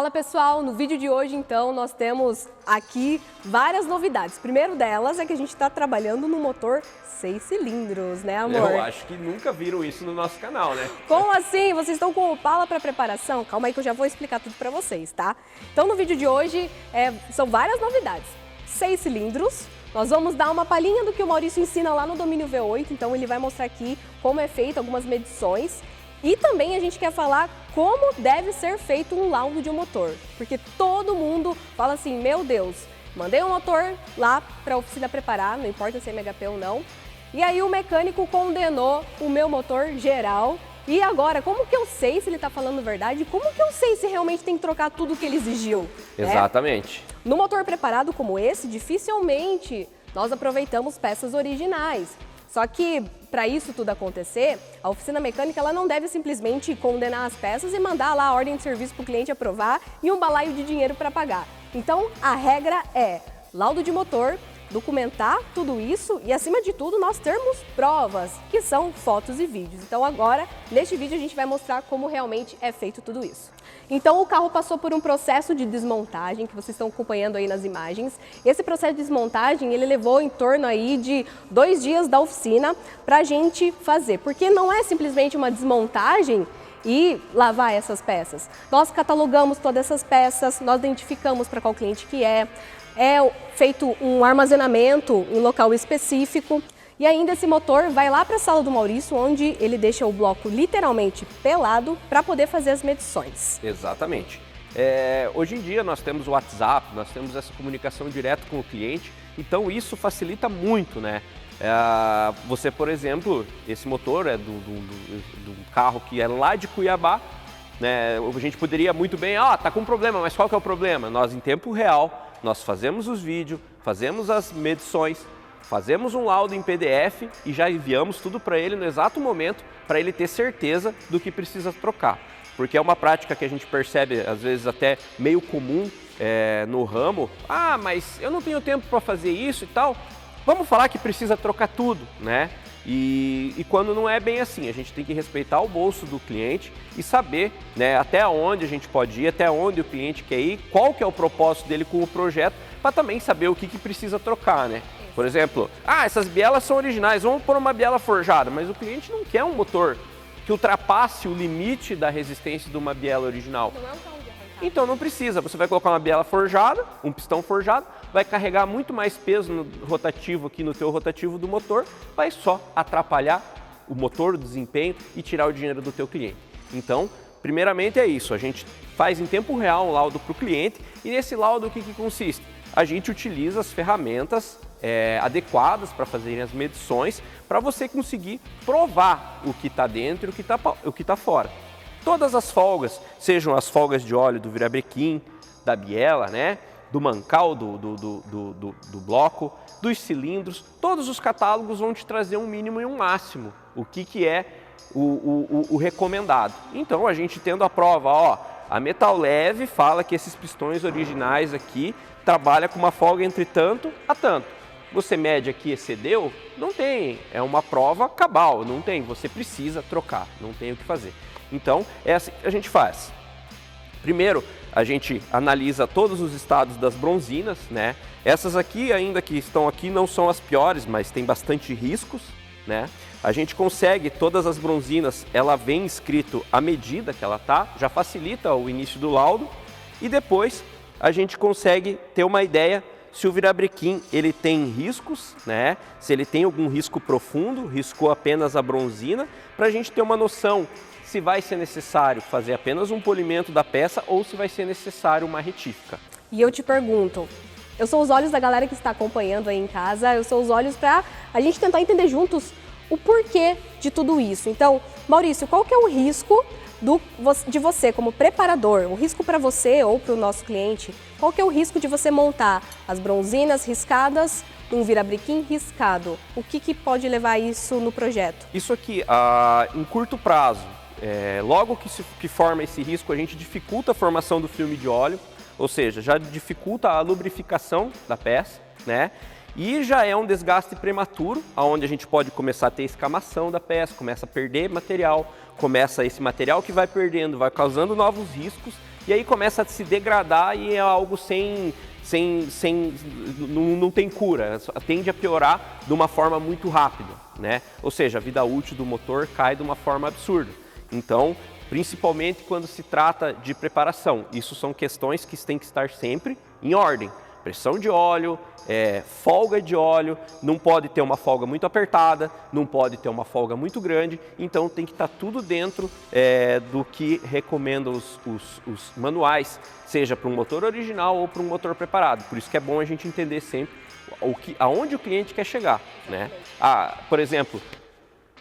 Fala pessoal, no vídeo de hoje então nós temos aqui várias novidades. Primeiro delas é que a gente está trabalhando no motor 6 cilindros, né amor? Eu acho que nunca viram isso no nosso canal, né? Como assim? Vocês estão com o Opala para preparação? Calma aí que eu já vou explicar tudo para vocês, tá? Então no vídeo de hoje são várias novidades. 6 cilindros, nós vamos dar uma palhinha do que o Maurício ensina lá no Domínio V8, então ele vai mostrar aqui como é feito, algumas medições. E também a gente quer falar como deve ser feito um laudo de um motor, porque todo mundo fala assim, meu Deus, mandei um motor lá para a oficina preparar, não importa se é MHP ou não, e aí o mecânico condenou o meu motor geral, e agora, como que eu sei se ele está falando verdade? Como que eu sei se realmente tem que trocar tudo que ele exigiu? Exatamente. No motor preparado como esse, dificilmente nós aproveitamos peças originais. Só que, para isso tudo acontecer, a oficina mecânica ela não deve simplesmente condenar as peças e mandar lá a ordem de serviço para o cliente aprovar e um balaio de dinheiro para pagar. Então, a regra é laudo de motor, documentar tudo isso e, acima de tudo, nós termos provas, que são fotos e vídeos. Então, agora, neste vídeo, a gente vai mostrar como realmente é feito tudo isso. Então, o carro passou por um processo de desmontagem, que vocês estão acompanhando aí nas imagens. Esse processo de desmontagem, ele levou em torno aí de 2 dias da oficina para a gente fazer, porque não é simplesmente uma desmontagem e lavar essas peças. Nós catalogamos todas essas peças, nós identificamos para qual cliente que é feito um armazenamento em local específico e ainda esse motor vai lá para a sala do Maurício, onde ele deixa o bloco literalmente pelado para poder fazer as medições. Exatamente. Hoje em dia nós temos o WhatsApp, nós temos essa comunicação direta com o cliente, então isso facilita muito, né? Você, por exemplo, esse motor é do carro que é lá de Cuiabá, né? A gente poderia muito bem, tá com problema, mas qual que é o problema? Nós em tempo real, nós fazemos os vídeos, fazemos as medições, fazemos um laudo em PDF e já enviamos tudo para ele no exato momento para ele ter certeza do que precisa trocar. Porque é uma prática que a gente percebe, às vezes até meio comum no ramo. Mas eu não tenho tempo para fazer isso e tal. Vamos falar que precisa trocar tudo, né? E quando não é bem assim, a gente tem que respeitar o bolso do cliente e saber, né, até onde a gente pode ir, até onde o cliente quer ir, qual que é o propósito dele com o projeto, para também saber o que precisa trocar, né? Por exemplo, essas bielas são originais, vamos pôr uma biela forjada, mas o cliente não quer um motor que ultrapasse o limite da resistência de uma biela original. Não é um carro de arrancada. Então não precisa, você vai colocar uma biela forjada, um pistão forjado, vai carregar muito mais peso no rotativo aqui no teu rotativo do motor, vai só atrapalhar o motor, o desempenho e tirar o dinheiro do teu cliente. Então, primeiramente é isso, a gente faz em tempo real um laudo para o cliente e nesse laudo o que consiste? A gente utiliza as ferramentas adequadas para fazerem as medições para você conseguir provar o que está dentro e o que está fora. Todas as folgas, sejam as folgas de óleo do virabrequim, da biela, né? Do mancal do bloco, dos cilindros, todos os catálogos vão te trazer um mínimo e um máximo, o que é o recomendado. Então a gente tendo a prova, a Metal Leve fala que esses pistões originais aqui trabalham com uma folga entre tanto a tanto. Você mede aqui, excedeu? Não tem, é uma prova cabal, não tem, você precisa trocar, não tem o que fazer. Então é assim que a gente faz. Primeiro, a gente analisa todos os estados das bronzinas, né? Essas aqui, ainda que estão aqui, não são as piores, mas tem bastante riscos, né? A gente consegue, todas as bronzinas, ela vem escrito a medida que ela tá, já facilita o início do laudo, e depois a gente consegue ter uma ideia se o virabrequim ele tem riscos, né? Se ele tem algum risco profundo, riscou apenas a bronzina, para a gente ter uma noção se vai ser necessário fazer apenas um polimento da peça ou se vai ser necessário uma retífica. E eu te pergunto, eu sou os olhos da galera que está acompanhando aí em casa, eu sou os olhos para a gente tentar entender juntos o porquê de tudo isso. Então, Maurício, qual que é o risco de você como preparador, o risco para você ou para o nosso cliente, qual que é o risco de você montar as bronzinas riscadas, um virabrequim riscado? O que pode levar isso no projeto? Isso aqui, em curto prazo, logo que forma esse risco, a gente dificulta a formação do filme de óleo, ou seja, já dificulta a lubrificação da peça, né? E já é um desgaste prematuro, onde a gente pode começar a ter escamação da peça, começa a perder material, começa esse material que vai perdendo, vai causando novos riscos e aí começa a se degradar e é algo não tem cura, tende a piorar de uma forma muito rápida, né? Ou seja, a vida útil do motor cai de uma forma absurda. Então, principalmente quando se trata de preparação, isso são questões que têm que estar sempre em ordem. Pressão de óleo, folga de óleo, não pode ter uma folga muito apertada, não pode ter uma folga muito grande, então tem que estar tudo dentro do que recomendam os manuais, seja para um motor original ou para um motor preparado. Por isso que é bom a gente entender sempre aonde o cliente quer chegar, né? Por exemplo,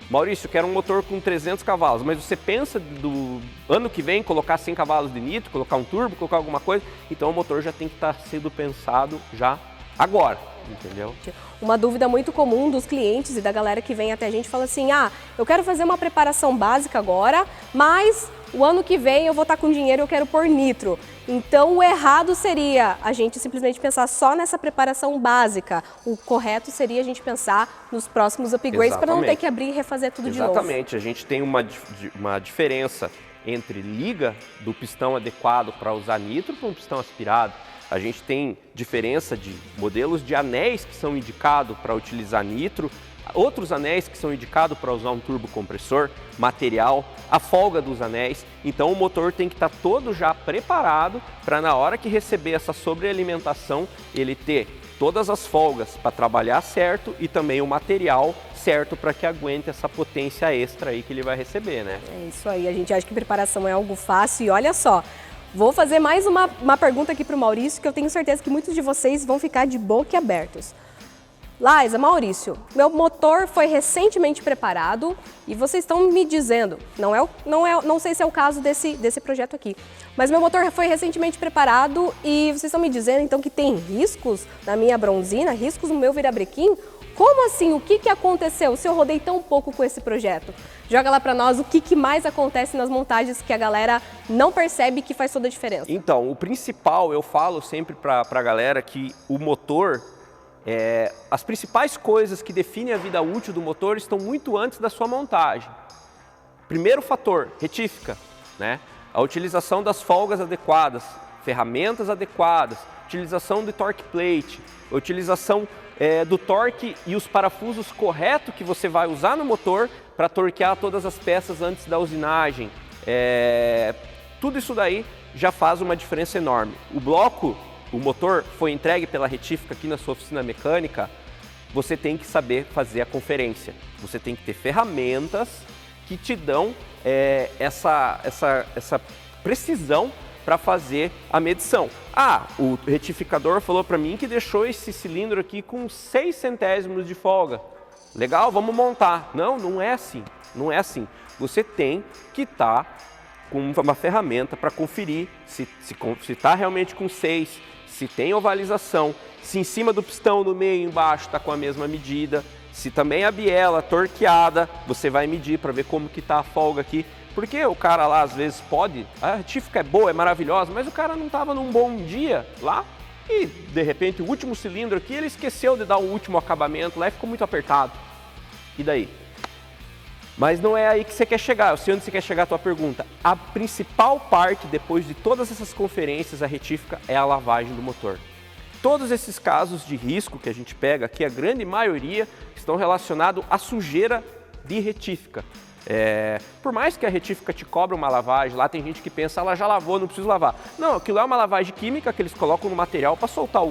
Maurício, eu quero um motor com 300 cavalos, mas você pensa do ano que vem colocar 100 cavalos de nitro, colocar um turbo, colocar alguma coisa, então o motor já tem que estar sendo pensado já agora, entendeu? Uma dúvida muito comum dos clientes e da galera que vem até a gente fala assim, eu quero fazer uma preparação básica agora, mas o ano que vem eu vou estar com dinheiro e eu quero pôr nitro. Então o errado seria a gente simplesmente pensar só nessa preparação básica. O correto seria a gente pensar nos próximos upgrades para não ter que abrir e refazer tudo de novo. Exatamente, a gente tem uma diferença entre liga do pistão adequado para usar nitro para um pistão aspirado. A gente tem diferença de modelos de anéis que são indicados para utilizar nitro, outros anéis que são indicados para usar um turbocompressor, material, a folga dos anéis. Então o motor tem que estar todo já preparado para na hora que receber essa sobrealimentação, ele ter todas as folgas para trabalhar certo e também o material certo para que aguente essa potência extra aí que ele vai receber, né? É isso aí, a gente acha que preparação é algo fácil e olha só, vou fazer mais uma pergunta aqui para o Maurício, que eu tenho certeza que muitos de vocês vão ficar de boca abertos. Laísa, Maurício, meu motor foi recentemente preparado e vocês estão me dizendo, não sei se é o caso desse projeto aqui, mas meu motor foi recentemente preparado e vocês estão me dizendo então que tem riscos na minha bronzina, riscos no meu virabrequim? Como assim? O que aconteceu? Se eu rodei tão pouco com esse projeto? Joga lá para nós o que mais acontece nas montagens que a galera não percebe que faz toda a diferença. Então, o principal, eu falo sempre para a galera que o motor, as principais coisas que definem a vida útil do motor estão muito antes da sua montagem. Primeiro fator, retífica, né? A utilização das folgas adequadas, ferramentas adequadas, utilização do torque plate, utilização do torque e os parafusos corretos que você vai usar no motor para torquear todas as peças antes da usinagem. Tudo isso daí já faz uma diferença enorme. O motor foi entregue pela retífica aqui na sua oficina mecânica, você tem que saber fazer a conferência. Você tem que ter ferramentas que te dão essa precisão para fazer a medição. O retificador falou para mim que deixou esse cilindro aqui com 6 centésimos de folga. Legal, vamos montar. Não é assim. Não é assim. Você tem que estar com uma ferramenta para conferir se está realmente com 6, se tem ovalização, se em cima do pistão, no meio e embaixo está com a mesma medida, se também a biela torqueada, você vai medir para ver como que está a folga aqui. Porque o cara lá às vezes a retífica é boa, é maravilhosa, mas o cara não estava num bom dia lá e de repente o último cilindro aqui ele esqueceu de dar o último acabamento lá e ficou muito apertado. E daí? Mas não é aí que você quer chegar, eu sei onde você quer chegar a tua pergunta. A principal parte depois de todas essas conferências, a retífica, é a lavagem do motor. Todos esses casos de risco que a gente pega aqui, a grande maioria estão relacionados à sujeira de retífica. Por mais que a retífica te cobre uma lavagem, lá tem gente que pensa, ela já lavou, não preciso lavar. Não, aquilo é uma lavagem química que eles colocam no material para soltar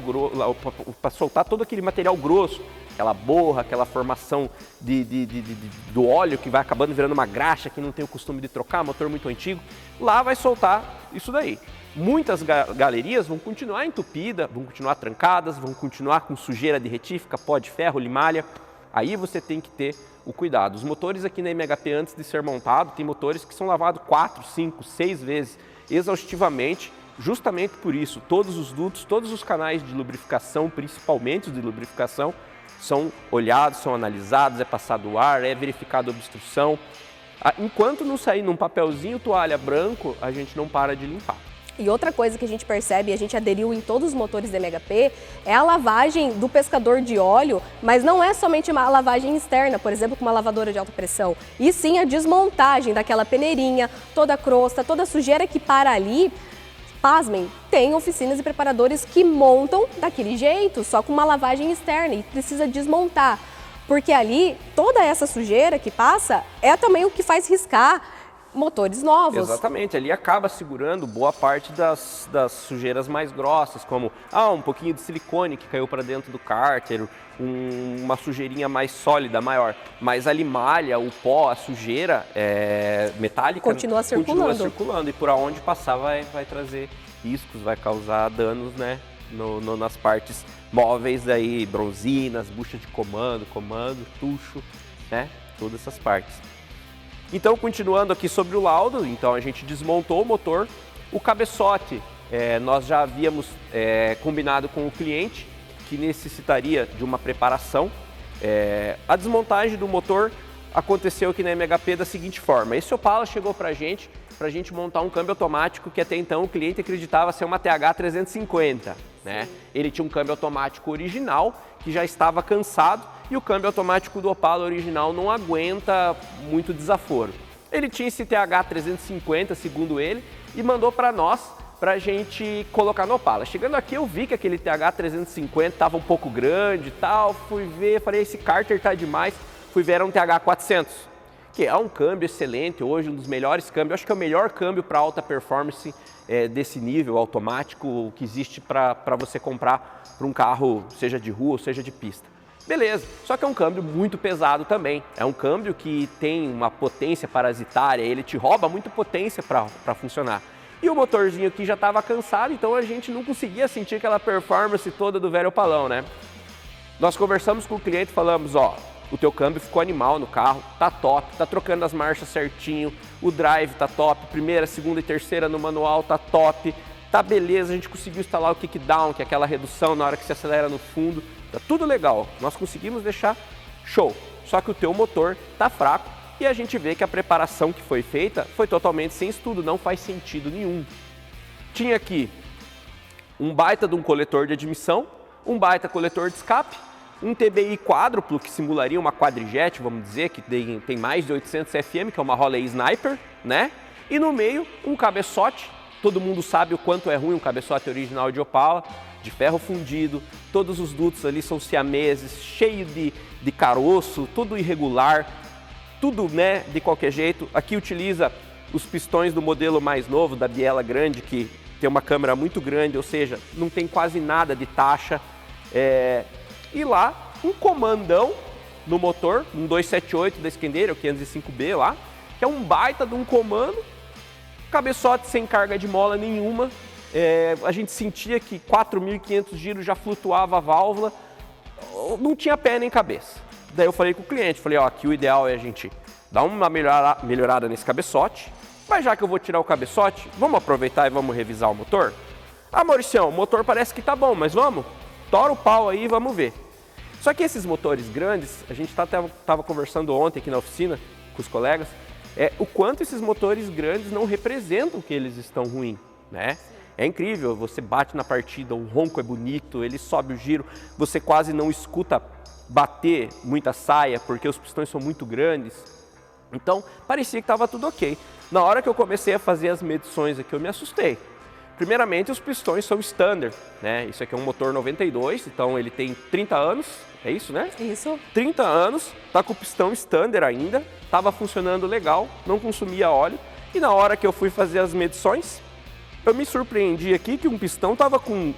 para soltar todo aquele material grosso, aquela borra, aquela formação do óleo que vai acabando virando uma graxa que não tem o costume de trocar, motor muito antigo. Lá vai soltar isso daí. Muitas galerias vão continuar entupidas, vão continuar trancadas, vão continuar com sujeira de retífica, pó de ferro, limalha. Aí você tem que ter o cuidado. Os motores aqui na MHP, antes de ser montado, tem motores que são lavados 4, 5, 6 vezes exaustivamente, justamente por isso. Todos os dutos, todos os canais de lubrificação, principalmente os de lubrificação, são olhados, são analisados, é passado o ar, é verificada a obstrução. Enquanto não sair num papelzinho toalha branco, a gente não para de limpar. E outra coisa que a gente percebe, e a gente aderiu em todos os motores da MHP, é a lavagem do pescador de óleo, mas não é somente uma lavagem externa, por exemplo, com uma lavadora de alta pressão, e sim a desmontagem daquela peneirinha, toda a crosta, toda a sujeira que para ali. Pasmem, tem oficinas e preparadores que montam daquele jeito, só com uma lavagem externa e precisa desmontar. Porque ali, toda essa sujeira que passa é também o que faz riscar motores novos. Exatamente, ali acaba segurando boa parte das sujeiras mais grossas, como um pouquinho de silicone que caiu para dentro do cárter, uma sujeirinha mais sólida, maior. Mas a limalha, o pó, a sujeira metálica continua circulando e por onde passar vai trazer riscos, vai causar danos, né, nas partes móveis aí, bronzinas, bucha de comando, tucho, né, todas essas partes. Então, continuando aqui sobre o laudo, então a gente desmontou o motor. O cabeçote, nós já havíamos combinado com o cliente que necessitaria de uma preparação. A desmontagem do motor aconteceu aqui na MHP da seguinte forma. Esse Opala chegou para a gente montar um câmbio automático que até então o cliente acreditava ser uma TH 350. Né? Ele tinha um câmbio automático original que já estava cansado e o câmbio automático do Opala original não aguenta muito desaforo. Ele tinha esse TH 350, segundo ele, e mandou para nós, para a gente colocar no Opala. Chegando aqui eu vi que aquele TH 350 estava um pouco grande e tal, fui ver, falei, esse cárter tá demais, fui ver, era um TH 400, que é um câmbio excelente, hoje um dos melhores câmbios, acho que é o melhor câmbio para alta performance desse nível automático que existe para você comprar para um carro, seja de rua ou seja de pista. Beleza, só que é um câmbio muito pesado também, é um câmbio que tem uma potência parasitária, ele te rouba muita potência para funcionar. E o motorzinho aqui já estava cansado, então a gente não conseguia sentir aquela performance toda do velho Opalão, né? Nós conversamos com o cliente e falamos, o teu câmbio ficou animal no carro, tá top, tá trocando as marchas certinho, o drive tá top, primeira, segunda e terceira no manual tá top, tá beleza, a gente conseguiu instalar o kickdown, que é aquela redução na hora que se acelera no fundo, tá tudo legal, nós conseguimos deixar show, só que o teu motor tá fraco e a gente vê que a preparação que foi feita foi totalmente sem estudo, não faz sentido nenhum. Tinha aqui um baita de um coletor de admissão, um baita coletor de escape, um TBI quádruplo, que simularia uma quadrijet, vamos dizer, que tem mais de 800 CFM, que é uma Holley Sniper, né? E no meio, um cabeçote. Todo mundo sabe o quanto é ruim um cabeçote original de Opala, de ferro fundido. Todos os dutos ali são siameses, cheio de caroço, tudo irregular, tudo, né, de qualquer jeito. Aqui utiliza os pistões do modelo mais novo, da Biela Grande, que tem uma câmera muito grande, ou seja, não tem quase nada de taxa. E lá, um comandão no motor, um 278 da Scandaria, o 505B lá, que é um baita de um comando, cabeçote sem carga de mola nenhuma, a gente sentia que 4.500 giros já flutuava a válvula, não tinha pé nem cabeça. Daí eu falei com o cliente, falei, aqui o ideal é a gente dar uma melhorada nesse cabeçote, mas já que eu vou tirar o cabeçote, vamos aproveitar e vamos revisar o motor? Mauricião, o motor parece que tá bom, mas vamos? Tora o pau aí e vamos ver. Só que esses motores grandes, a gente estava conversando ontem aqui na oficina com os colegas, o quanto esses motores grandes não representam que eles estão ruins, né? É incrível, você bate na partida, o ronco é bonito, ele sobe o giro, você quase não escuta bater muita saia porque os pistões são muito grandes. Então, parecia que estava tudo ok. Na hora que eu comecei a fazer as medições aqui, eu me assustei. Primeiramente, os pistões são standard, né? Isso aqui é um motor 92, então ele tem 30 anos, é isso, né? Isso. 30 anos, tá com o pistão standard ainda, estava funcionando legal, não consumia óleo. E na hora que eu fui fazer as medições, eu me surpreendi aqui que um pistão estava com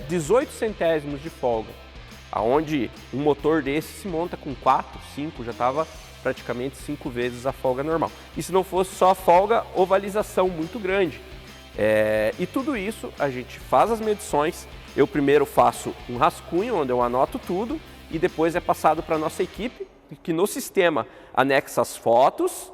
18 centésimos de folga, aonde um motor desse se monta com 4, 5, já estava praticamente 5 vezes a folga normal. E se não fosse só a folga, ovalização muito grande. E tudo isso a gente faz as medições, eu primeiro faço um rascunho onde eu anoto tudo e depois é passado para a nossa equipe, que no sistema anexa as fotos,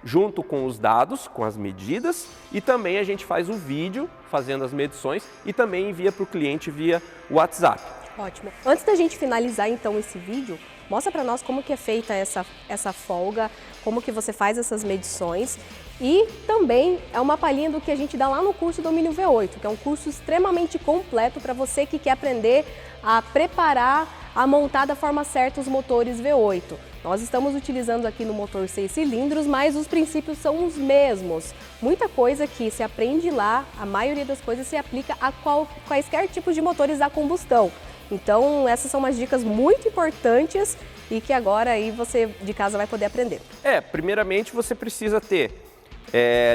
junto com os dados, com as medidas, e também a gente faz o vídeo fazendo as medições e também envia para o cliente via WhatsApp. Ótimo. Antes da gente finalizar então esse vídeo, mostra para nós como que é feita essa folga, como que você faz essas medições e também é uma palhinha do que a gente dá lá no curso Domínio V8, que é um curso extremamente completo para você que quer aprender a preparar, a montar da forma certa os motores V8. Nós estamos utilizando aqui no motor 6 cilindros, mas os princípios são os mesmos. Muita coisa que se aprende lá, a maioria das coisas se aplica a quaisquer tipos de motores a combustão. Então, essas são umas dicas muito importantes e que agora aí você de casa vai poder aprender. Primeiramente você precisa ter,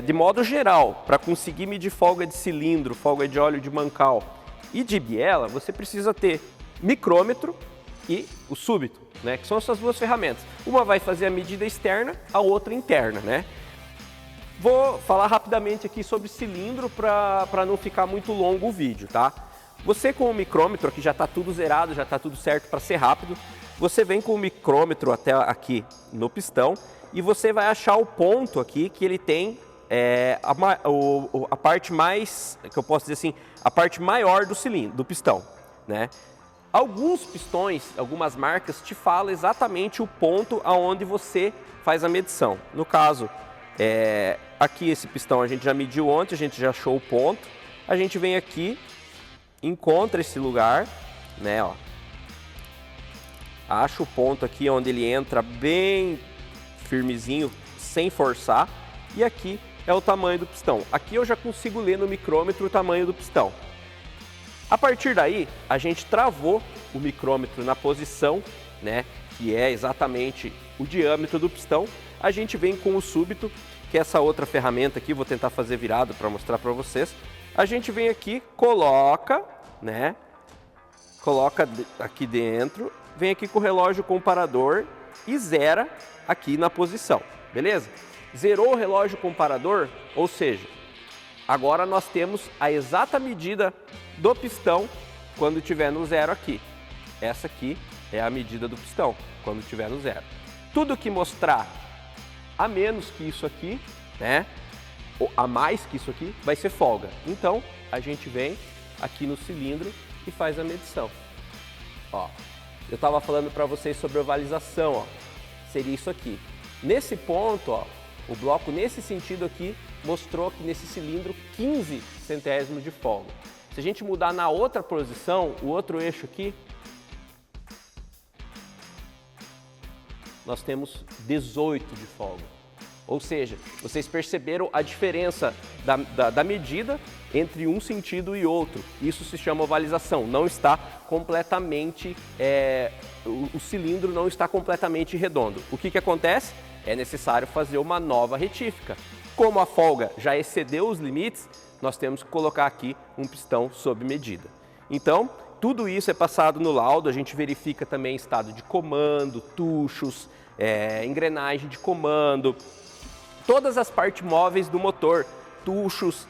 de modo geral, para conseguir medir folga de cilindro, folga de óleo de mancal e de biela, você precisa ter micrômetro e o súbito, né? Que são essas duas ferramentas. Uma vai fazer a medida externa, a outra interna, né? Vou falar rapidamente aqui sobre cilindro para não ficar muito longo o vídeo, tá? Você com o micrômetro, aqui já está tudo zerado, já está tudo certo para ser rápido, você vem com o micrômetro até aqui no pistão e você vai achar o ponto aqui que ele tem a parte mais, que eu posso dizer assim, a parte maior do cilindro, do pistão, né? Alguns pistões, algumas marcas te falam exatamente o ponto aonde você faz a medição. No caso, aqui esse pistão a gente já mediu ontem, a gente já achou o ponto. A gente vem aqui, encontra esse lugar, né, ó. Acha o ponto aqui onde ele entra bem firmezinho, sem forçar. E aqui é o tamanho do pistão. Aqui eu já consigo ler no micrômetro o tamanho do pistão. A partir daí, a gente travou o micrômetro na posição, né, que é exatamente o diâmetro do pistão. A gente vem com o súbito, que é essa outra ferramenta aqui, vou tentar fazer virado para mostrar para vocês. A gente vem aqui, coloca, né, coloca aqui dentro, vem aqui com o relógio comparador e zera aqui na posição, beleza? Zerou o relógio comparador, ou seja, agora nós temos a exata medida do pistão quando estiver no zero aqui. Essa aqui é a medida do pistão quando estiver no zero. Tudo que mostrar a menos que isso aqui, né, ou a mais que isso aqui, vai ser folga. Então, a gente vem aqui no cilindro e faz a medição. Ó, eu estava falando para vocês sobre ovalização, ó, seria isso aqui. Nesse ponto, ó, o bloco nesse sentido aqui mostrou que nesse cilindro 15 centésimos de folga. Se a gente mudar na outra posição, o outro eixo aqui, nós temos 18 de folga. Ou seja, vocês perceberam a diferença da medida entre um sentido e outro. Isso se chama ovalização. Não está completamente, o cilindro não está completamente redondo. O que acontece? É necessário fazer uma nova retífica. Como a folga já excedeu os limites, nós temos que colocar aqui um pistão sob medida. Então, tudo isso é passado no laudo, a gente verifica também estado de comando, tuchos, engrenagem de comando, todas as partes móveis do motor, tuchos,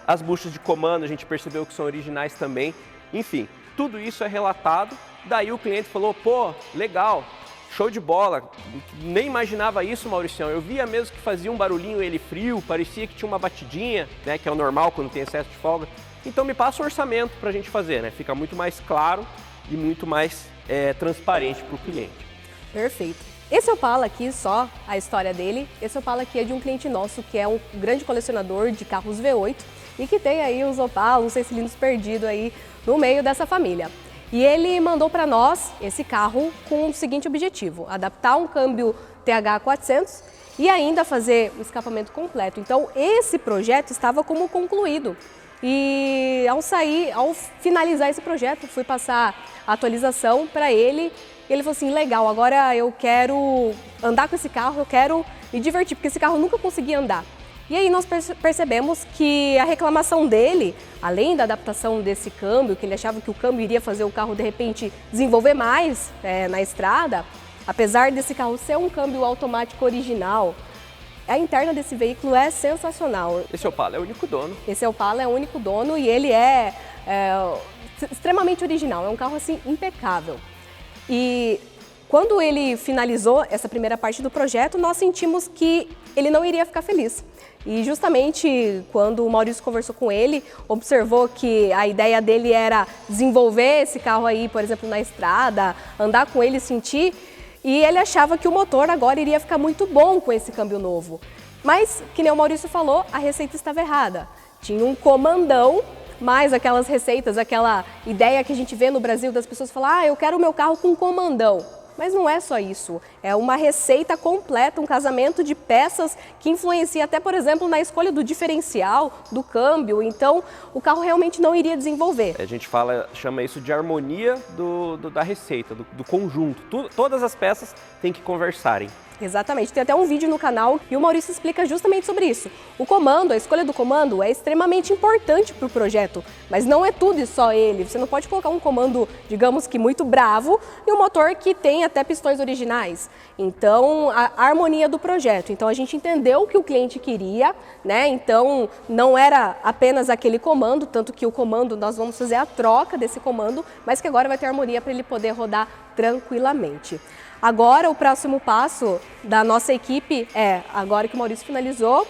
as buchas de comando, a gente percebeu que são originais também. Enfim, tudo isso é relatado, daí o cliente falou, pô, legal, show de bola, nem imaginava isso, Mauricião, eu via mesmo que fazia um barulhinho ele frio, parecia que tinha uma batidinha, né, que é o normal quando tem excesso de folga. Então me passa o orçamento para a gente fazer, né? Fica muito mais claro e muito mais transparente para o cliente. Perfeito. Esse Opala aqui, só a história dele, esse Opala aqui é de um cliente nosso que é um grande colecionador de carros V8 e que tem aí os Opala, os 6 cilindros perdidos aí no meio dessa família. E ele mandou para nós esse carro com o seguinte objetivo, adaptar um câmbio TH400 e ainda fazer o escapamento completo. Então esse projeto estava como concluído. E ao finalizar esse projeto, fui passar a atualização para ele. Ele falou assim, legal, agora eu quero andar com esse carro, eu quero me divertir, porque esse carro eu nunca conseguia andar. E aí nós percebemos que a reclamação dele, além da adaptação desse câmbio, que ele achava que o câmbio iria fazer o carro de repente desenvolver mais na estrada, apesar desse carro ser um câmbio automático original, a interna desse veículo é sensacional. Esse Opala é o único dono. Esse Opala é o único dono e ele é extremamente original, é um carro assim impecável. E quando ele finalizou essa primeira parte do projeto, nós sentimos que ele não iria ficar feliz. E justamente quando o Maurício conversou com ele, observou que a ideia dele era desenvolver esse carro aí, por exemplo, na estrada, andar com ele e sentir, e ele achava que o motor agora iria ficar muito bom com esse câmbio novo. Mas, que nem o Maurício falou, a receita estava errada. Tinha um comandão, mais aquelas receitas, aquela ideia que a gente vê no Brasil das pessoas falar, eu quero o meu carro com comandão. Mas não é só isso, é uma receita completa, um casamento de peças que influencia até, por exemplo, na escolha do diferencial, do câmbio, então o carro realmente não iria desenvolver. A gente chama isso de harmonia da receita, do conjunto. Todas as peças têm que conversarem. Exatamente, tem até um vídeo no canal e o Maurício explica justamente sobre isso. O comando, a escolha do comando é extremamente importante para o projeto, mas não é tudo e só ele. Você não pode colocar um comando, digamos que muito bravo, e um motor que tem até pistões originais. Então, a harmonia do projeto. Então, a gente entendeu o que o cliente queria, né? Então, não era apenas aquele comando, tanto que o comando, nós vamos fazer a troca desse comando, mas que agora vai ter harmonia para ele poder rodar tranquilamente. Agora, o próximo passo da nossa equipe agora que o Maurício finalizou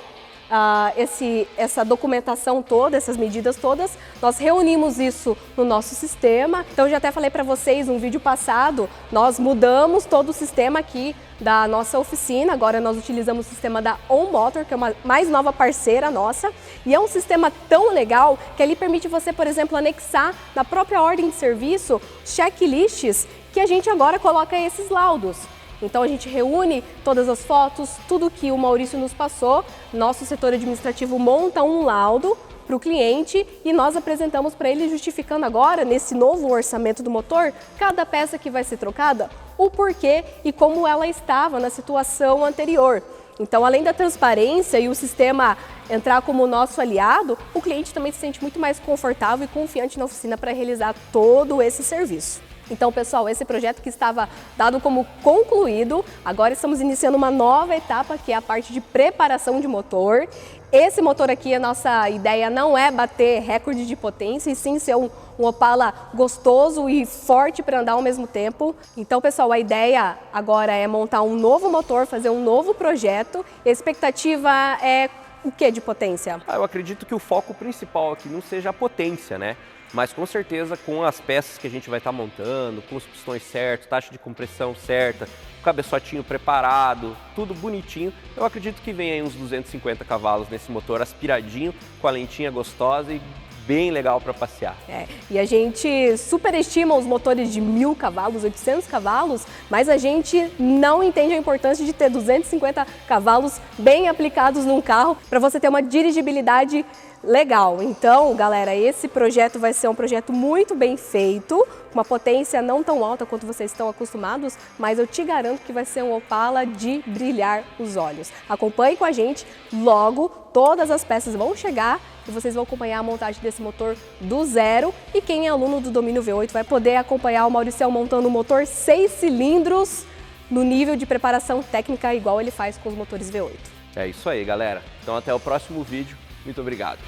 essa documentação toda, essas medidas todas, nós reunimos isso no nosso sistema. Então, já até falei para vocês no vídeo passado, nós mudamos todo o sistema aqui da nossa oficina. Agora nós utilizamos o sistema da OnMotor, que é uma mais nova parceira nossa, e é um sistema tão legal que ele permite você, por exemplo, anexar na própria ordem de serviço checklists que a gente agora coloca esses laudos. Então a gente reúne todas as fotos, tudo que o Maurício nos passou, nosso setor administrativo monta um laudo para o cliente e nós apresentamos para ele, justificando agora, nesse novo orçamento do motor, cada peça que vai ser trocada, o porquê e como ela estava na situação anterior. Então, além da transparência e o sistema entrar como nosso aliado, o cliente também se sente muito mais confortável e confiante na oficina para realizar todo esse serviço. Então, pessoal, esse projeto que estava dado como concluído, agora estamos iniciando uma nova etapa, que é a parte de preparação de motor. Esse motor aqui, a nossa ideia não é bater recorde de potência, e sim ser um Opala gostoso e forte para andar ao mesmo tempo. Então, pessoal, a ideia agora é montar um novo motor, fazer um novo projeto. A expectativa é o que de potência? Eu acredito que o foco principal aqui não seja a potência, né? Mas com certeza com as peças que a gente vai estar montando, com os pistões certos, taxa de compressão certa, o cabeçotinho preparado, tudo bonitinho, eu acredito que vem aí uns 250 cavalos nesse motor aspiradinho, com a lentinha gostosa e bem legal para passear. E a gente superestima os motores de 1000 cavalos, 800 cavalos, mas a gente não entende a importância de ter 250 cavalos bem aplicados num carro para você ter uma dirigibilidade legal. Então, galera, esse projeto vai ser um projeto muito bem feito, com uma potência não tão alta quanto vocês estão acostumados, mas eu te garanto que vai ser um Opala de brilhar os olhos. Acompanhe com a gente, logo todas as peças vão chegar e vocês vão acompanhar a montagem desse motor do zero. E quem é aluno do Domínio V8 vai poder acompanhar o Mauricião montando um motor 6 cilindros no nível de preparação técnica igual ele faz com os motores V8. É isso aí, galera. Então até o próximo vídeo. Muito obrigado.